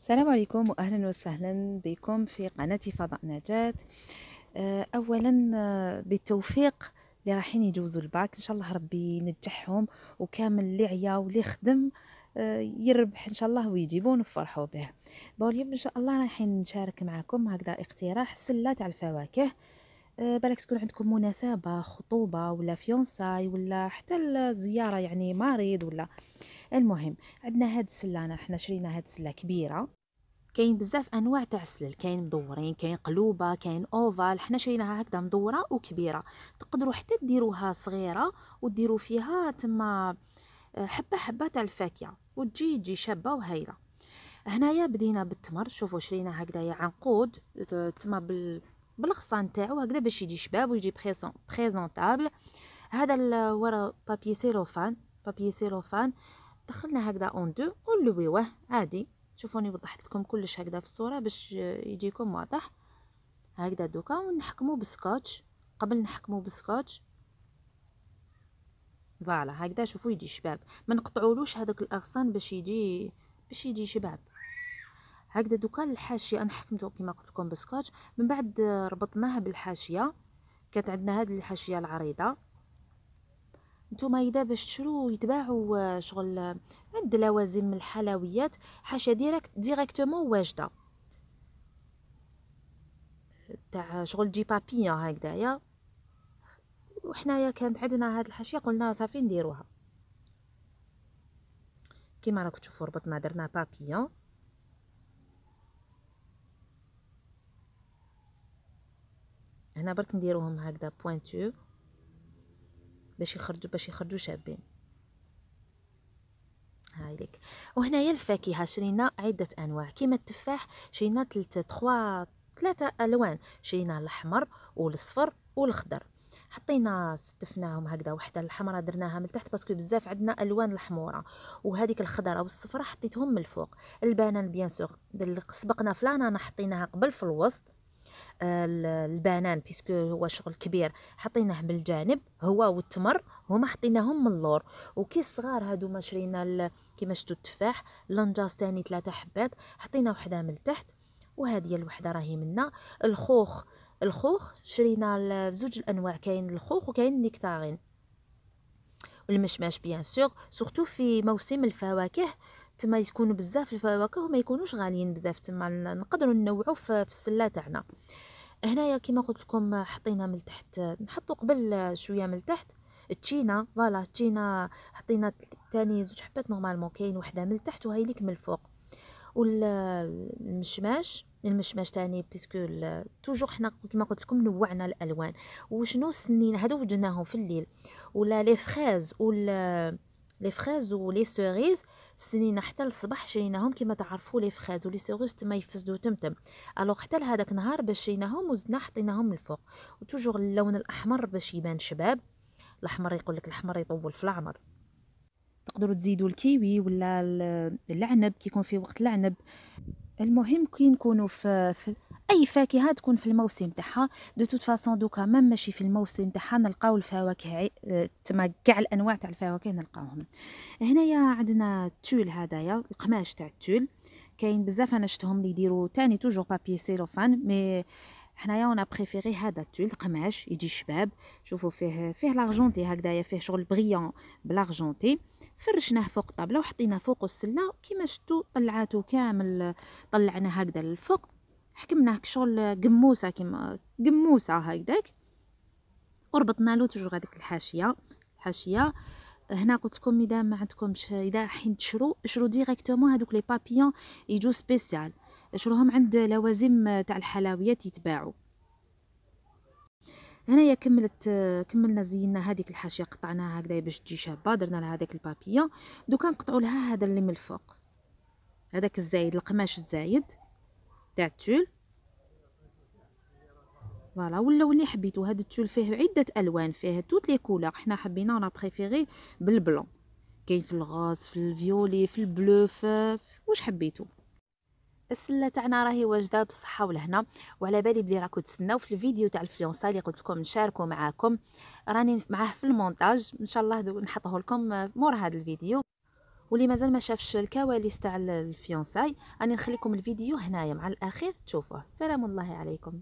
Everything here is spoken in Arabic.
السلام عليكم واهلا وسهلا بكم في قناة فضاء نجاة. اولا بالتوفيق اللي رايحين يجوزوا الباك ان شاء الله ربي ينجحهم، وكامل اللي عيا واللي خدم يربح ان شاء الله ويجيبون نفرحوا به. اليوم ان شاء الله رايحين نشارك معكم هكذا اقتراح سلة تاع الفواكه. بالك تكون عندكم مناسبة خطوبة ولا فيونساي ولا حتى الزيارة، يعني مريض ولا المهم. عندنا هاد السلة، حنا شرينا هاد السلة كبيرة. كاين بزاف انواع تاع السلل، كاين مدورين، كاين قلوبه، كاين اوفال. حنا شريناها هكذا مدوره وكبيره. تقدروا حتى ديروها صغيره وديروا فيها تما حبه حبه تاع الفاكهه وتجي شابه وهايله. هنايا بدينا بالتمر. شوفوا شرينا هكذايا عنقود تما بالغصان تاعو هكذا باش يجي شباب ويجي بريزونطابل. هذا ورا بابي سيلوفان. بابي سيلوفان دخلنا هكذا اون دو ونلويوه عادي. شوفوني وضحت لكم كلش هكذا في الصوره باش يجيكم واضح. هكذا دوكا ونحكمو بسكوتش. قبل نحكمو بسكوتش فوالا هكذا. شوفوا يجي شباب، ما نقطعولوش هذاك الاغصان باش يجي شباب. هكذا دوكا الحاشيه انا حكمته كما قلت لكم بسكوتش. من بعد ربطناها بالحاشيه. كانت عندنا هذه الحاشيه العريضه. نتوما اذا باش تشرو يتباعوا شغل عند لوازم الحلويات حاشيه ديريكتومون واجده تاع شغل جي بابيون هكذايا. وحنايا كانت عندنا هاد الحاشيه قلنا صافي نديروها. كيما راكم تشوفوا ربطنا درنا بابيون. هنا برك نديروهم هكذا بوينتو باش يخرجوا شابين. هاي ليك. وهنايا الفاكهه شرينا عده انواع كيما التفاح. شرينا ثلاثه الوان. شرينا الاحمر والاصفر والاخضر. حطينا ستفناهم هكذا. وحده الحمراء درناها من تحت باسكو بزاف عندنا الوان الحموره، وهذيك الخضراء والصفراء حطيتهم من الفوق. البنان بيان سور سبقنا فلانا حطيناها قبل في الوسط. البنان بيسكو هو شغل كبير حطيناه بالجانب هو والتمر هما حطيناهم من اللور. وكي الصغار هادو ما شرينا كيما شتو التفاح لنجاز تاني 3 حبات حطينا وحده من تحت، وهذه الوحده راهي منا. الخوخ شرينا زوج الانواع، كاين الخوخ وكاين النكتارين. والمشماش بيان سور سورتو في موسم الفواكه تما يكونوا بزاف الفواكه وما يكونوش غاليين بزاف، تما نقدروا ننوعوا في السله تاعنا. هنايا كما قلت لكم حطينا من تحت، نحطوا قبل شويه من تحت التشينا. فوالا التشينا حطينا ثاني زوج حبات نورمالمون، كاين وحده من تحت وهي ليك من الفوق. المشماش تاني بيسكو توجور حنا كما قلت لكم نوعنا الالوان. وشنو سنين هادو وجدناهم في الليل. ولا لي فريز ولي سوريز سنينا حتى الصباح شريناهم. كما تعرفوا لي فريز ولي سوريز تما يفسدوا تمتم. الوغ حتى لهذاك النهار باش شريناهم وزدنا حطيناهم من الفوق. وتوجور اللون الاحمر باش يبان شباب. الاحمر يقول لك الاحمر يطول في العمر. تقدروا تزيدوا الكيوي ولا العنب كي يكون في وقت العنب. المهم كي نكونوا في اي فاكهه تكون في الموسم تاعها. دو توت فاصون دوكا ما ماشي في الموسم تاعها نلقاو الفواكه تما كاع الانواع تاع الفواكه نلقاوهم. هنايا عندنا التول هذايا القماش تاع التول. كاين بزاف انا شفتهم اللي يديروا تاني توجور بابي سيلوفان، مي حنايا انا بريفيري هذا التول القماش يجي شباب. شوفوا فيه لارجونتي هكذايا، فيه شغل بريون بلارجونتي. فرشناه فوق الطابله وحطيناه فوق السله كيما شفتوا طلعاتو كامل. طلعناه هكذا للفوق، حكمناه كشغل قموسه كيما قموسه هكذاك. وربطنا له توجور هذيك الحاشيه. هنا قلت لكم اذا ما عندكمش، اذا حين شرو ديريكتومون هذوك لي بابيون يجوا سبيسيال. شروهم عند لوازم تاع الحلويات يتباعوا. هنايا كملنا زينا هذيك الحاشيه، قطعناها هكذا باش تجي شابه. درنا لها هذاك البابيون. دوكا نقطعوا لها هذا اللي من الفوق، هذاك الزايد القماش الزايد تاع التول. فوالا ولا اللي حبيتو. هذا التول فيه عده الوان، فيه توت لي كولور. حنا حبينا انا بريفيري بالبلون. كاين في الغاز، في الفيولي، في البلو، في واش حبيتو. السله تاعنا راهي واجده بالصحه والهنا. وعلى بالي بلي راكم تسناو في الفيديو تاع الفيونسا اللي قلت لكم نشاركو معاكم. راني معاه في المونتاج ان شاء الله نحطه لكم مور هذا الفيديو. واللي مازال ما شافش الكواليس تاع الفيونساي، راني نخليكم الفيديو هنايا مع الاخير تشوفوه. سلام الله عليكم.